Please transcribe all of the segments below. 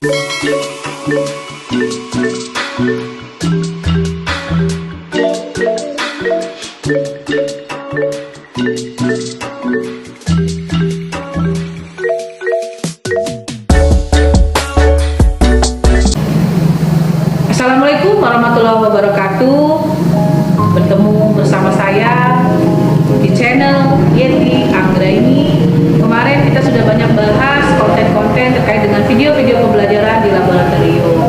Assalamualaikum warahmatullahi wabarakatuh. Bertemu bersama saya di channel Yeti Anggraini. Kemarin kita sudah banyak bahas konten-konten terkait dengan video-video pembelajaran di laboratorium.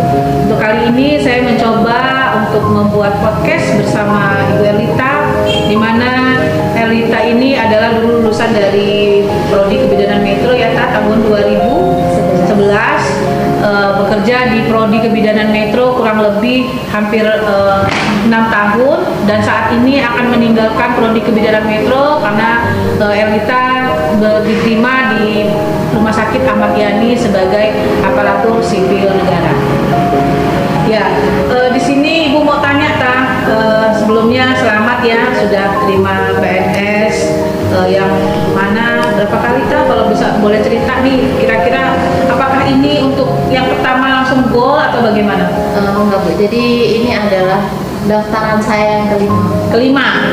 Untuk kali ini saya mencoba untuk membuat podcast bersama Ibu Erlita, di mana Erlita ini adalah lulusan dari Prodi Kebidanan Metro ya tahun 2011. Bekerja di Prodi Kebidanan Metro kurang lebih hampir 6 tahun, dan saat ini akan meninggalkan Prodi Kebidanan Metro karena Erlita diterima di Rumah Sakit Ahmad Yani sebagai aparatur sipil negara. Ya, di sini Ibu mau tanya sebelumnya selamat ya sudah terima PNS yang mana berapa kali kalau bisa boleh cerita nih kira-kira apakah ini untuk yang pertama langsung goal atau bagaimana? Enggak Bu, jadi ini adalah daftaran saya yang kelima.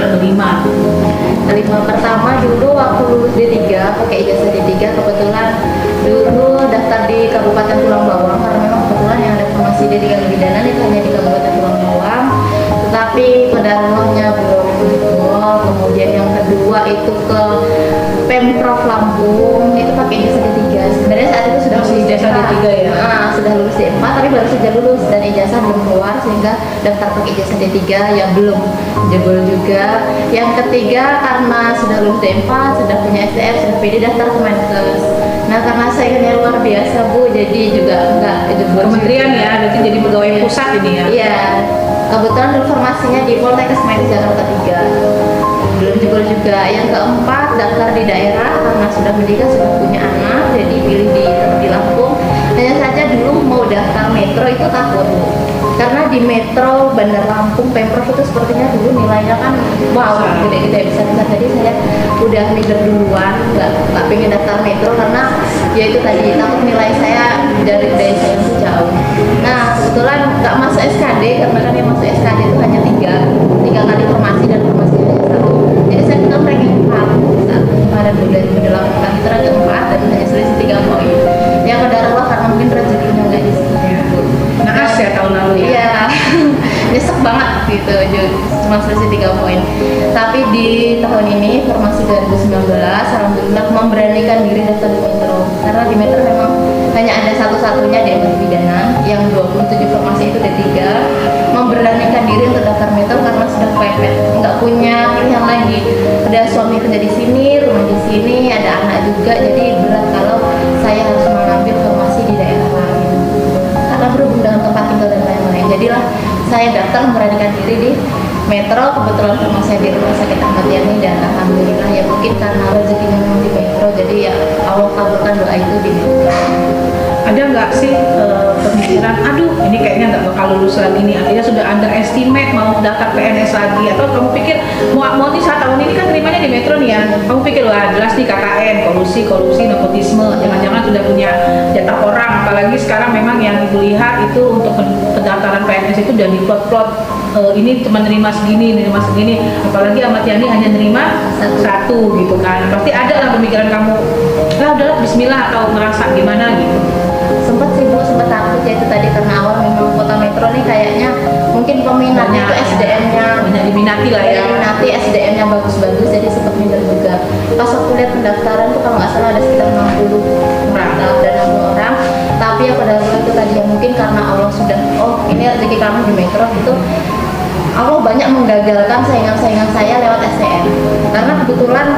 Pertama dulu waktu lulus D3 pakai ijazah D3, kebetulan dulu daftar di Kabupaten Tulang Bawang karena memang kebetulan yang ada formasi D3 kebidanan itu hanya di Kabupaten Tulang Bawang, tetapi kodarulahnya belum goal. Kemudian yang kedua itu ke Pemprov Lampung, itu pakai ijazah D3. Sebenarnya saat itu sudah lulus ijazah D3 ya? Sudah lulus D4 tapi baru saja lulus dan ijazah belum keluar, sehingga daftar pakai ijazah D3 yang belum jebol juga. Yang ketiga karena sudah lulus D4, sudah punya STF, sudah PD, daftar ke Menkes. Nah karena saingannya luar biasa Bu, jadi juga enggak jebol. Kementerian ya, berarti jadi pegawai pusat ini ya? Iya, kebetulan dulu formasinya di Poltekkes Medis Jakarta 3, belum jebol juga. Yang keempat daftar di daerah karena sudah menikah, sudah punya anak, jadi pilih di Lampung. Hanya saja dulu mau daftar metro itu takut, karena di metro Bandar Lampung Pemprov itu sepertinya dulu nilainya kan wow gede-gede besar-besar, jadi saya udah minder duluan, nggak pengen daftar metro karena ya itu tadi takut nilai saya dari saya yang jauh. Nah kebetulan nggak masuk SKD karena kan yang masuk SKD itu hanya tiga kali formasi dan formasi hanya satu, jadi saya tetap ranking 4 saat kemarin 2008 itu ranking 4 dan hanya selisih 3 poin. Yang kedarullah karena mungkin rezekinya nggak di sini. Naas ya tahun lalu ya? Iya, nyesek banget gitu, cuma selisih 3 poin. Tapi di tahun ini formasi 2019 alhamdulillah memberanikan diri daftar di metro, karena di metro memang hanya ada satu-satunya di MT Pidana yang 27 formasi itu D3. Memberanikan diri untuk daftar metro karena sudah kepepet, nggak punya pilihan lagi. Ada suami kerja di sini, rumah di sini, ada anak juga, jadi berat kalau saya harus mengambil formasi di daerah lain karena berhubung dengan tempat tinggal dan lain-lain. Jadilah saya daftar memberanikan diri di metro. Kebetulan formasi di Rumah Sakit Ahmad Yani, dan alhamdulillah ya mungkin karena rezekinya memang di metro, jadi ya Allah kabulkan doa itu di metro. Ada nggak sih pemikiran, aduh ini kayaknya nggak bakal lulus lagi nih, artinya sudah underestimate mau daftar PNS lagi, atau kamu pikir mau nih saat tahun ini kan terimanya di metro nih ya, kamu pikir wah jelas nih KKN, korupsi, nepotisme, jangan-jangan sudah punya jatah orang, apalagi sekarang memang yang Ibu lihat itu untuk pendaftaran PNS itu udah diplot-plot, ini cuma nerima segini, apalagi Ahmad Yani hanya nerima satu gitu kan, pasti ada lah pemikiran kamu, udahlah bismillah, atau merasa gimana gitu. Sempat takut ya, itu tadi karena awal memang kota metro nih kayaknya mungkin peminatnya itu SDM-nya banyak diminati lah ya, diminati, SDM-nya bagus-bagus, jadi sempat minder juga. Pas aku lihat pendaftaran tuh kalau nggak salah ada sekitar 60 orang dan 60 orang, tapi ya pada waktu itu tadi ya mungkin karena Allah sudah, oh ini rezeki kamu di metro gitu, Allah banyak menggagalkan saingan-saingan saya lewat STM, karena kebetulan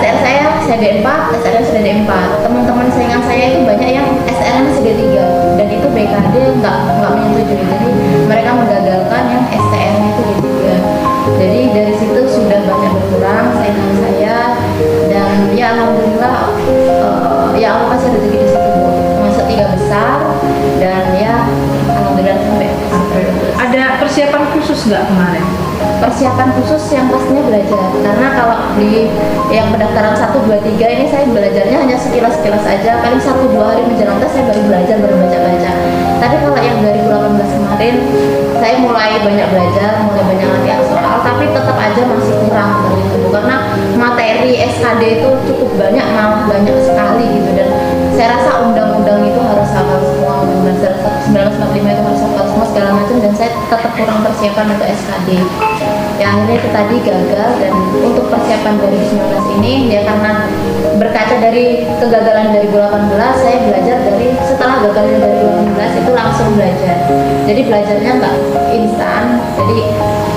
STM saya D4, STM sudah D4. Teman-teman saingan saya itu banyak yang STM masih D3, dan itu BKD nggak menyetujui, jadi mereka menggagalkan yang STM itu D3. Jadi dari situ sudah banyak berkurang saingan saya, dan ya alhamdulillah ya Allah kasih rezeki di situ Bu, masuk 3 besar, dan ya alhamdulillah sampai. Ada persiapan khusus nggak kemarin? Persiapan khusus yang pastinya belajar, karena kalau di yang pendaftaran 1, 2, 3 ini saya belajarnya hanya sekilas-sekilas aja, paling 1-2 hari menjelang tes saya baru belajar, baru baca-baca. Tapi kalau yang 2018 kemarin saya mulai banyak belajar, mulai banyak latihan soal, tapi tetap aja masih kurang dari itu karena materi SKD itu cukup banyak, malah banyak sekali gitu. Dan saya rasa undang-undang itu harus hafal semua, undang-undang 1945 itu harus hafal semua segala macam, dan saya tetap kurang persiapan untuk SKD. Ya akhirnya itu tadi gagal. Dan untuk persiapan 2019 ini ya karena berkaca dari kegagalan 2018, saya belajar dari setelah gagal dari 2018 itu langsung belajar. Jadi belajarnya nggak instan, jadi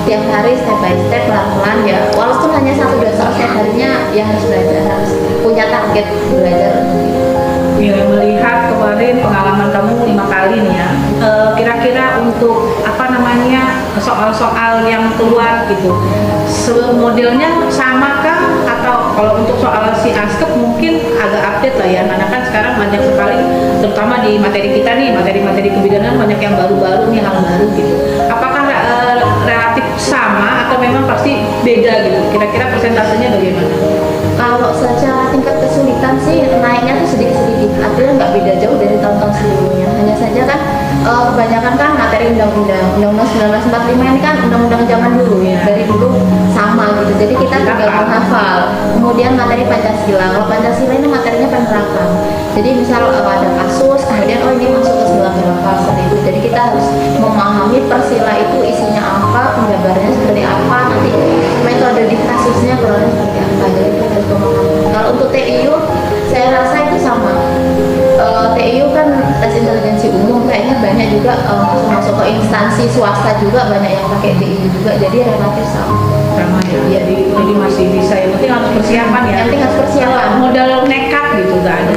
tiap hari step by step, pelan-pelan ya. Walaupun hanya 1-2 soal setiap harinya, ya harus belajar, harus punya target belajar. Ya, melihat kemarin pengalaman kamu 5 kali nih ya, kira-kira untuk apa namanya soal-soal yang keluar gitu, modelnya samakah atau kalau untuk soal si Askep mungkin agak update lah ya, karena kan sekarang banyak sekali, terutama di materi kita nih, materi-materi kebidanan banyak yang baru-baru nih, hal baru gitu. Apakah relatif sama atau memang pasti beda gitu? Kira-kira persentasenya bagaimana? Kalau secara tingkat kesulitan sih naiknya tuh sedikit-sedikit, artinya nggak beda jauh dari tahun-tahun sebelumnya. Hanya saja kan kebanyakan kan materi undang-undang 1945 ini kan undang-undang zaman dulu ya, dari dulu sama gitu. Jadi kita tinggal menghafal. Kemudian materi Pancasila, kalau Pancasila ini materinya penerapan. Jadi misal ada kasus, kemudian oh ini masuk ke sila berapa seperti itu. Jadi kita harus memahami persila itu isinya apa, penjabarannya seperti apa, nanti metode di kasusnya keluarnya seperti apa. Jadi itu harus memahami. Kalau untuk TIU, saya rasa itu sama. TIU kan tes intelijensi umum, kayaknya banyak juga masuk ke instansi swasta juga banyak yang pakai TIU juga, jadi relatif sama. Sama ya, jadi masih bisa, yang penting harus persiapan ya. Yang penting harus persiapan. Modal nekat gitu nggak ada.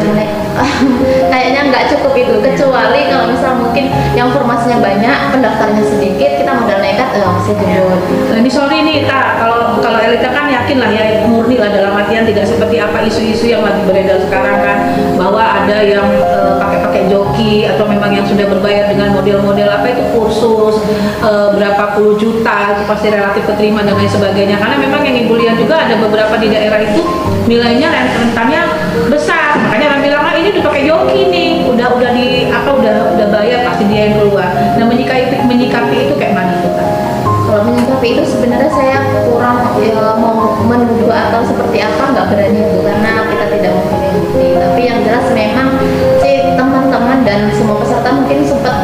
Kayaknya nggak cukup itu, kecuali kalau misal mungkin yang formasinya banyak, pendaftarnya sedikit, kita modal nekat masih jebol. Ini sorry nih Kak, kalau Elita kan yakin lah ya, murni lah dalam artian tidak seperti apa isu-isu yang lagi beredar sekarang kan, bahwa ada yang pakai joki atau memang yang sudah berbayar dengan model-model apa itu kursus berapa puluh juta, itu pasti relatif keterima dan lain sebagainya. Karena memang yang Ibu lihat juga ada beberapa di daerah itu nilainya rentannya besar, makanya orang bilang ini udah pakai joki nih, udah bayar pasti dia yang keluar. Nah menyikapi itu kayak mana tuh Kak? Kalau menyikapi itu sebenarnya saya kurang mau menuduh atau seperti apa, nggak berani itu karena kita tidak mempunyai bukti. Tapi yang jelas memang sih teman-teman dan semua peserta mungkin sempat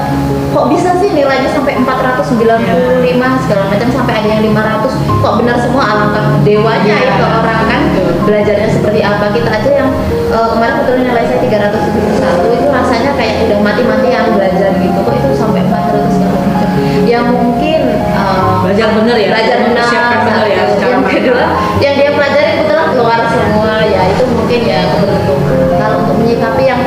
kok bisa sih nilainya sampai 495 segala macam, sampai ada yang 500, kok benar semua, alangkah dewanya itu orang kan belajarnya seperti apa. Kita aja yang kemarin betul nilai saya 371 itu rasanya kayak udah mati-matian belajar gitu, kok itu sampai 400 segala macam. Ya mungkin Belajar bener ya, belajar benar. persiapkan bener ya secara Yang kedua, yang dia pelajari kebetulan keluar semua, ya itu mungkin ya keberuntungan. Kalau untuk menyikapi yang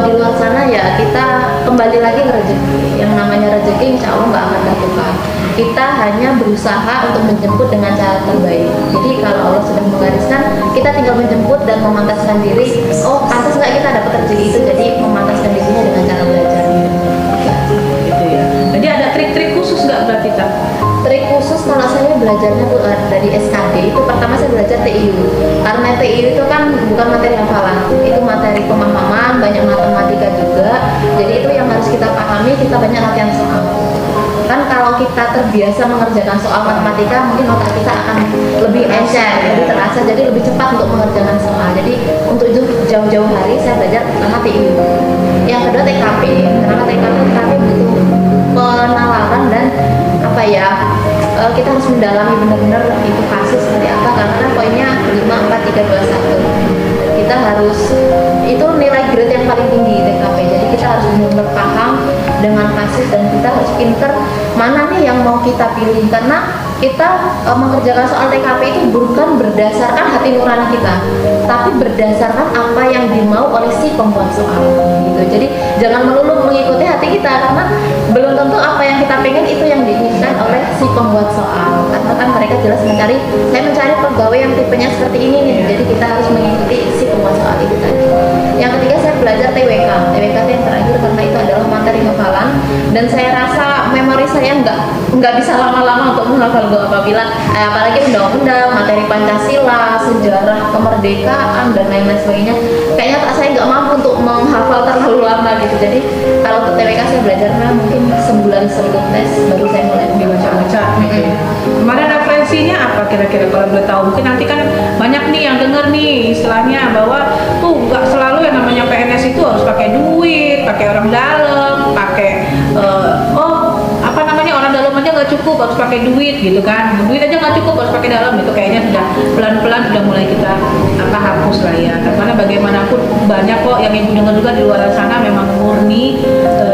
di luar sana, ya kita kembali lagi ke rezeki. Yang namanya rezeki insya Allah nggak akan tertukar. Kita hanya berusaha untuk menjemput dengan cara terbaik. Jadi kalau Allah sudah menggariskan, kita tinggal menjemput dan memantaskan diri. Oh, pantas nggak kita dapat rezeki itu? Jadi memantaskan dirinya dengan cara belajar. gitu ya. Jadi ada trik-trik khusus nggak berarti Kak? Trik khusus kalau saya belajarnya tuh dari SKD itu pertama saya belajar TIU, karena TIU itu kan bukan materi hafalan, itu materi pemahaman, banyak matematika juga. Jadi itu yang harus kita pahami, kita banyak latihan soal. Kan kalau kita terbiasa mengerjakan soal matematika, mungkin otak kita akan lebih encer, lebih terasa, jadi lebih cepat untuk mengerjakan soal. Jadi untuk itu jauh-jauh hari saya belajar pertama TIU. Yang kedua TKP, karena TKP butuh penalaran dan apa ya, kita harus mendalami benar-benar itu kasus seperti apa, karena kan poinnya 5, 4, 3, 2, 1. Kita harus, itu nilai grade yang paling tinggi TKP, jadi kita harus benar-benar paham dengan kasus dan kita harus pinter mana nih yang mau kita pilih, karena kita mengerjakan soal TKP itu bukan berdasarkan hati nurani kita, tapi berdasarkan apa yang dimau oleh si pembuat soal gitu. Jadi jangan melulu mengikuti hati kita, karena belum tentu apa yang kita pengen itu yang diinginkan oleh si pembuat soal, karena kan mereka jelas saya mencari pegawai yang tipenya seperti ini nih, jadi kita harus mengikuti si pembuat soal itu tadi. Yang ketiga saya belajar TWK itu yang terakhir, karena itu adalah materi hafalan dan saya rasa memori saya nggak bisa lama-lama untuk menghafal doa apabila apalagi undang-undang, materi Pancasila, sejarah kemerdekaan dan lain-lain sebagainya. Kayaknya saya nggak mampu untuk menghafal terlalu lama gitu. Jadi kalau untuk TWK saya belajarnya mungkin sebulan sebelum tes baru saya mulai dibaca-baca gitu ya. Kemarin referensinya apa kira-kira kalau boleh tahu? Mungkin nanti kan banyak nih yang denger nih istilahnya bahwa tuh nggak selalu yang namanya PNS itu harus pakai duit, pakai orang dalam, pakai apa namanya orang dalam aja nggak cukup harus pakai duit gitu kan, duit aja nggak cukup harus pakai dalam itu kayaknya sudah pelan-pelan sudah mulai kita hapus lah ya, karena bagaimanapun banyak kok yang ibu dengar juga di luar sana memang murni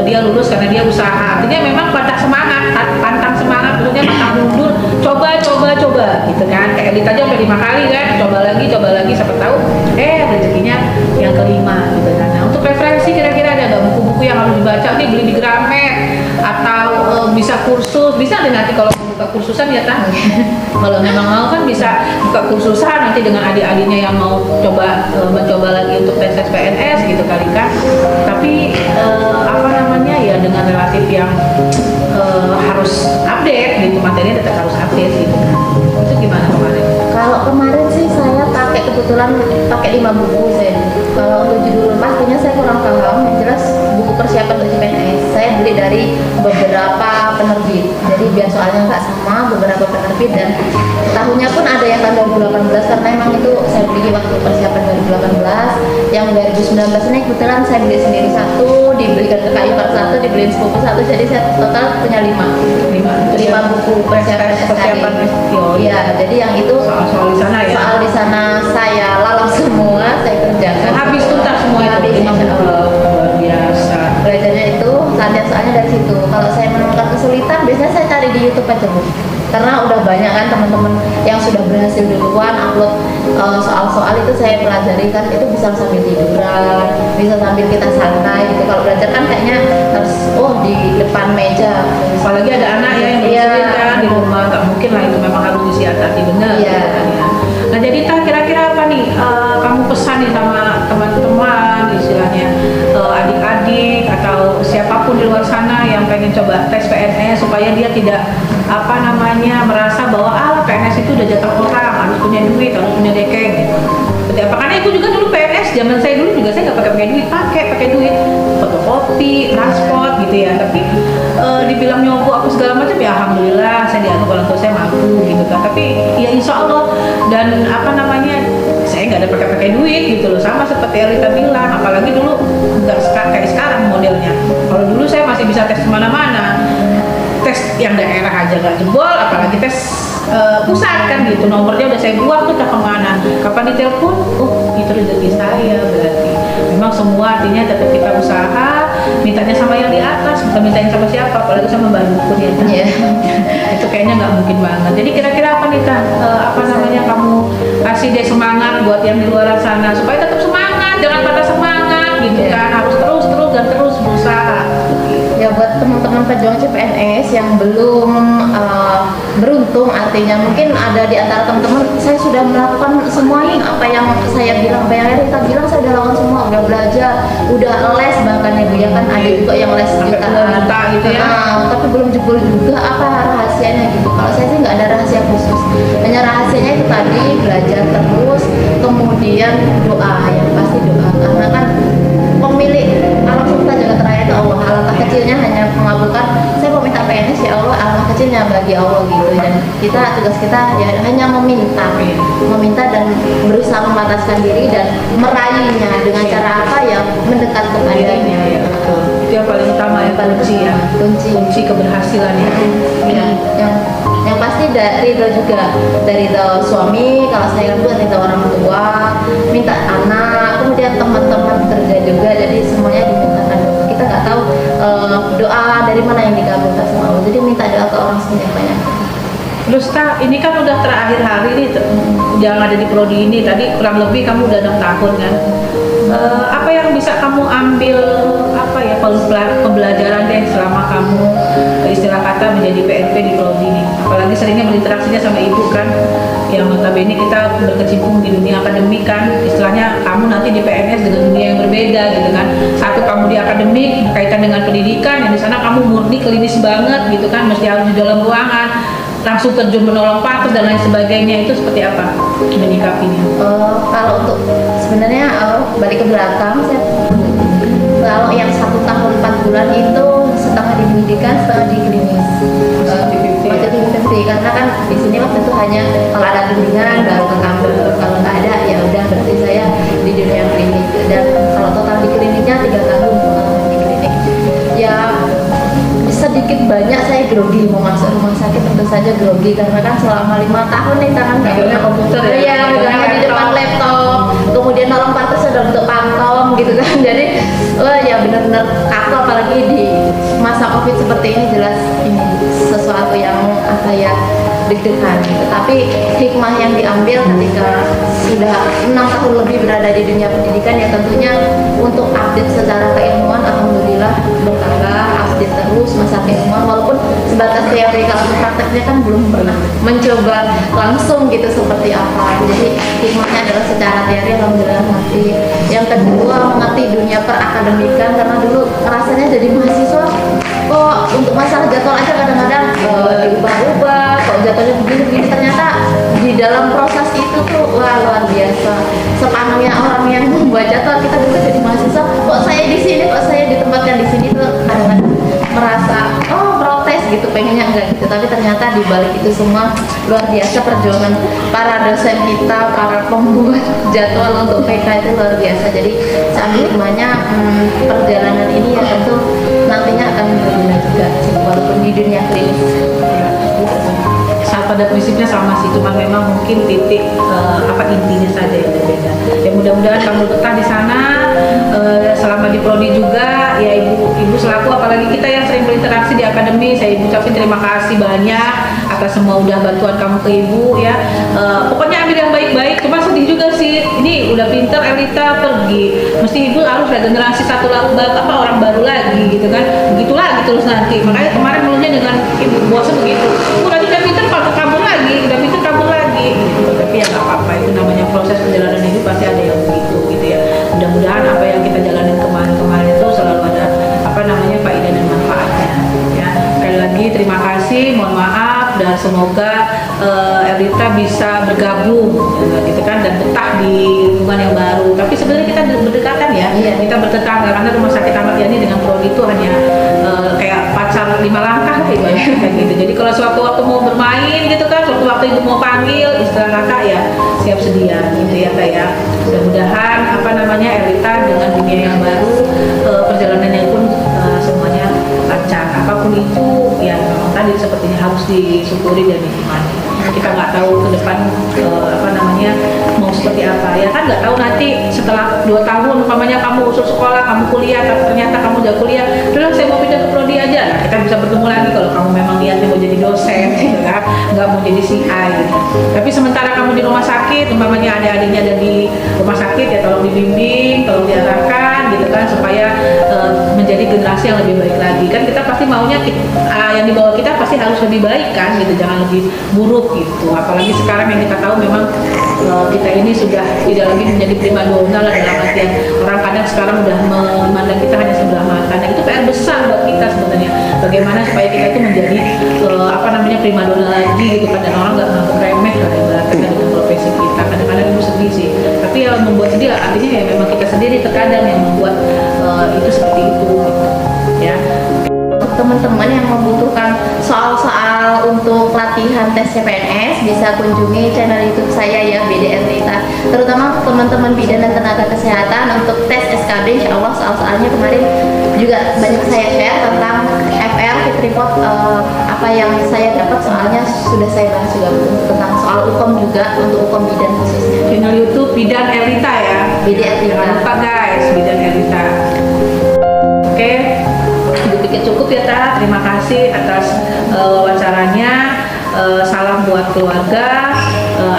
dia lulus karena dia usaha, artinya memang pantang semangat maksudnya pantang mundur, coba gitu kan, kayak Elita aja sampai 5 kali kan, coba lagi siapa tahu rezekinya yang kelima gitu kan. Nah untuk referensi kira-kira ada nggak buku-buku yang harus dibaca nih, beli di Gramet atau bisa kursus, bisa deh nanti kalau buka kursusan ya Tah. Kalau memang mau kan bisa buka kursusan nanti dengan adik-adiknya yang mau mencoba lagi untuk tes PNS gitu kali kan. Tapi apa namanya ya dengan relatif yang harus update gitu, materinya tetap harus update gitu kan. Itu gimana kemarin? Kalau kemarin sih saya kebetulan pakai 5 buku Zen. Kalau untuk judul pastinya saya kurang paham. Yang jelas buku persiapan uji PNS saya beli dari beberapa penerbit. Jadi biar soalnya nggak sama beberapa penerbit dan tahunnya pun ada yang tahun 2018 karena memang itu saya beli waktu persiapan 2018. Yang 2019 ini kebetulan saya beli sendiri satu, dibelikan ke kayu satu, dibeliin sepupu satu. Jadi saya total punya 5 buku persiapan SKD. Iya, jadi yang itu soal di sana ya. Soal di sana saya lalang semua, saya kerjakan. Habis tuntas semua itu. Habis, luar biasa. Belajarnya itu latihan soalnya dari situ. Kalau saya menemukan kesulitan, biasanya saya cari di YouTube aja Bu. Karena udah banyak kan teman-teman yang sudah berhasil duluan upload soal-soal itu saya pelajari kan, itu bisa sambil tiduran, bisa sambil kita santai gitu. Kalau belajar kan kayaknya harus di depan meja. Apalagi ada anak ya yang bersulit kan di rumah, nggak mungkin lah itu memang harus disiasati benar. Iya. Gitu kan, ya. Nah jadi Tah kira-kira apa nih kamu pesan nih sama teman-teman istilahnya adik-adik atau siapapun di luar sana yang pengen coba tes PNS supaya dia tidak merasa bahwa PNS itu udah jatah orang, harus punya duit, harus punya dekeng gitu. Karena aku juga dulu PNS zaman saya dulu juga saya nggak pakai duit, pakai duit fotokopi, transport gitu ya. Tapi dibilang nyogok aku segala macam ya alhamdulillah saya dianggap orang tua saya mampu gitu kan. Tapi ya insya Allah dan saya nggak ada pakai duit gitu loh, sama seperti Elita bilang. Apalagi dulu nggak kayak sekarang modelnya. Kalau dulu saya masih bisa tes kemana-mana, tes yang daerah aja nggak jebol, apalagi tes pusat kan gitu, nomornya udah saya buat tuh kemana, kapan ditelepon, itu rezeki saya. Berarti memang semua artinya tetap kita usaha, mintanya sama yang di atas, bukan mintain sama siapa, apalagi sama Mbak Dukun ya. Itu kayaknya nggak mungkin banget. Jadi kira-kira apa nih Tah, kamu kasih deh semangat buat yang di luar sana supaya tetap semangat, jangan patah semangat gitu kan, harus terus berusaha. Ya buat teman-teman pejuang CPNS yang belum beruntung, artinya mungkin ada di antara teman-teman saya sudah melakukan semua nih apa yang saya bilang, kita bilang saya udah lakukan semua, udah belajar, udah les bahkan Ibu ya kan, ada juga yang les jutaan gitu ya. Tapi belum jebol juga, apa rahasianya gitu. Kalau saya sih nggak ada rahasia khusus, hanya rahasianya itu tadi belajar terus, kemudian doa, yang pasti doa, karena kan pemilik alam semesta jagat raya itu Allah. Alangkah kecilnya hanya mengabulkan saya mau minta PNS ya Allah, alangkah kecilnya bagi Allah gitu. Dan tugas kita ya hanya meminta dan berusaha memataskan diri dan meraihnya dengan cara apa yang mendekat kepadanya. Itu yang paling utama ya, kunci keberhasilan ya. Yang pasti dari ridho juga, dari ridho suami, kalau saya buat ridho orang tua, minta anak, kemudian teman-teman kerja juga. Jadi semuanya dimintakan doa. Kita nggak tahu doa dari mana yang dikabulkan sama Allah. Jadi minta doa ke orang sebanyak banyak. Terus Tah, ini kan udah terakhir hari nih yang ada di prodi ini. Tadi kurang lebih kamu udah 6 tahun kan. Apa yang bisa kamu ambil pembelajaran deh selama kamu istilah kata menjadi PNP di prodi ini? Apalagi seringnya berinteraksinya sama ibu kan, yang notabene kita berkecimpung di dunia akademik kan, istilahnya kamu nanti di PNS dengan dunia yang berbeda gitu kan. Satu kamu di akademik berkaitan dengan pendidikan, yang di sana kamu murni klinis banget gitu kan, mesti harus di dalam ruangan, langsung terjun menolong pasien dan lain sebagainya. Itu seperti apa menyikapinya? Kalau untuk sebenarnya balik ke belakang, kalau yang 1 tahun 4 bulan itu setengah di pendidikan, setengah di klinis. Jadi 50-50, karena kan di sini waktu itu hanya kalau ada bimbingan baru ke kampus, kalau nggak ada ya udah berarti saya di dunia klinik. Dan kalau total di kliniknya 3 tahun di klinik. Ya sedikit banyak saya grogi mau masuk rumah sakit, tentu saja grogi karena kan selama 5 tahun nih tangan nggak Megangnya komputer ya? Iya, megangnya di depan laptop, kemudian nolong partai sudah bentuk pantong gitu kan. Jadi wah ya benar-benar kaku, apalagi di masa covid seperti ini, jelas ini sesuatu yang apa ya, deg-degan gitu. Tapi hikmah yang diambil ketika sudah 6 tahun lebih berada di dunia pendidikan ya tentunya untuk update secara keilmuan, alhamdulillah bertambah, update terus masa keilmuan, walaupun sebatas teori, kalau prakteknya kan belum pernah mencoba langsung gitu seperti apa. Jadi hikmahnya adalah secara teori alhamdulillah mengerti. Yang kedua, mengerti dunia perakademikan, karena dulu rasanya jadi mahasiswa kok untuk masalah jadwal aja kadang-kadang diubah-ubah, kok jadwalnya begini-begini, ternyata di dalam proses itu tuh wah luar biasa. Sepanengnya orang yang membuat jadwal, kita juga jadi mahasiswa, kok saya di sini, kok saya ditempatkan di sini, tuh kadang-kadang merasa protes gitu, pengennya enggak gitu. Tapi ternyata di balik itu semua luar biasa perjuangan para dosen kita, para pembuat jadwal untuk PK itu luar biasa. Jadi sambil hikmahnya perjalanan ini ya tentu nantinya akan berguna juga walaupun di dunia klinis. Pada prinsipnya sama sih, cuma memang mungkin titik intinya saja yang berbeda. Ya mudah-mudahan kamu betah di sana selama di prodi juga ya. Ibu selaku, apalagi kita yang sering berinteraksi di akademi, saya ucapin terima kasih banyak atas semua udah bantuan kamu ke ibu ya. Pokoknya ambil yang baik-baik, cuma sedih juga sih, ini udah pinter Elita pergi, mesti ibu harus ada generasi satu orang baru lagi gitu kan, begitu lagi terus nanti. Makanya kemarin mulanya dengan ibu bosnya begitu, udah pinter kabur lagi, udah pinter kabur lagi gitu. Tapi ya nggak apa-apa, itu namanya proses perjalanan hidup, pasti ada yang begitu gitu ya. Mudah-mudahan apa yang kita jalanin kemarin itu selalu ada faedah dan manfaatnya ya. Sekali lagi terima kasih, mohon maaf, dan semoga Elita bisa bergabung gitu kan, dan betah di lingkungan yang baru. Tapi sebenarnya kita berdekatan ya, kita bertetangga, karena rumah sakit Ahmad Yani dengan prodi itu hanya kayak pacar 5 langkah kayak gitu. Jadi kalau suatu waktu mau bermain gitu kan, suatu waktu ibu mau panggil, istilah kakak ya siap sedia gitu ya kak ya. Mudah-mudahan Elita dengan dunia yang baru, perjalanannya pun semuanya lancar. Apapun itu ya memang tadi sepertinya harus disyukuri dan dinikmati. Kita nggak tahu ke depan mau seperti apa ya kan, nggak tahu nanti setelah 2 tahun umpamanya kamu usul sekolah, kamu kuliah, tapi ternyata kamu udah kuliah, udah saya mau pindah ke prodi aja. Nah, kita bisa bertemu lagi kalau kamu memang niatnya mau jadi dosen gitu kan, nggak mau jadi CI gitu. Tapi sementara kamu di rumah sakit, umpamanya adik-adiknya ada di rumah sakit ya, tolong dibimbing, tolong diarahkan gitu kan, supaya menjadi generasi yang lebih baik lagi. Kan kita pasti maunya yang di bawah kita pasti harus lebih baik kan gitu, jangan lebih buruk gitu. Apalagi sekarang yang kita tahu memang kita ini sudah tidak lagi menjadi primadona lah, dalam artian orang kadang sekarang udah memandang kita hanya sebelah mata. Nah itu PR besar buat kita sebenarnya, bagaimana supaya kita itu menjadi primadona lagi gitu kan, dan orang nggak menganggap remeh lah ibaratnya dengan profesi kita. Kadang-kadang itu sedih sih, tapi yang membuat sedih artinya ya memang kita sendiri terkadang yang membuat itu seperti itu gitu ya. Teman-teman yang membutuhkan soal-soal untuk latihan tes CPNS bisa kunjungi channel YouTube saya ya, BD Elita. Terutama teman-teman bidan dan tenaga kesehatan untuk tes SKB, insya Allah soal-soalnya kemarin juga banyak saya share tentang FL Fit Report, apa yang saya dapat soalnya sudah saya bahas juga tentang soal UKOM juga untuk UKOM bidan khususnya. Channel YouTube Bidan Elita ya. BD Elita. Jangan lupa guys, Bidan Elita. Oke. Cukup ya Ta, terima kasih atas wawancaranya. Salam buat keluarga.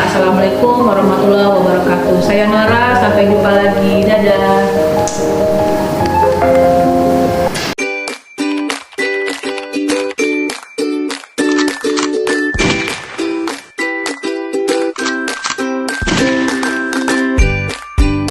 Assalamualaikum warahmatullahi wabarakatuh. Saya Nora, sampai jumpa lagi. Dadah.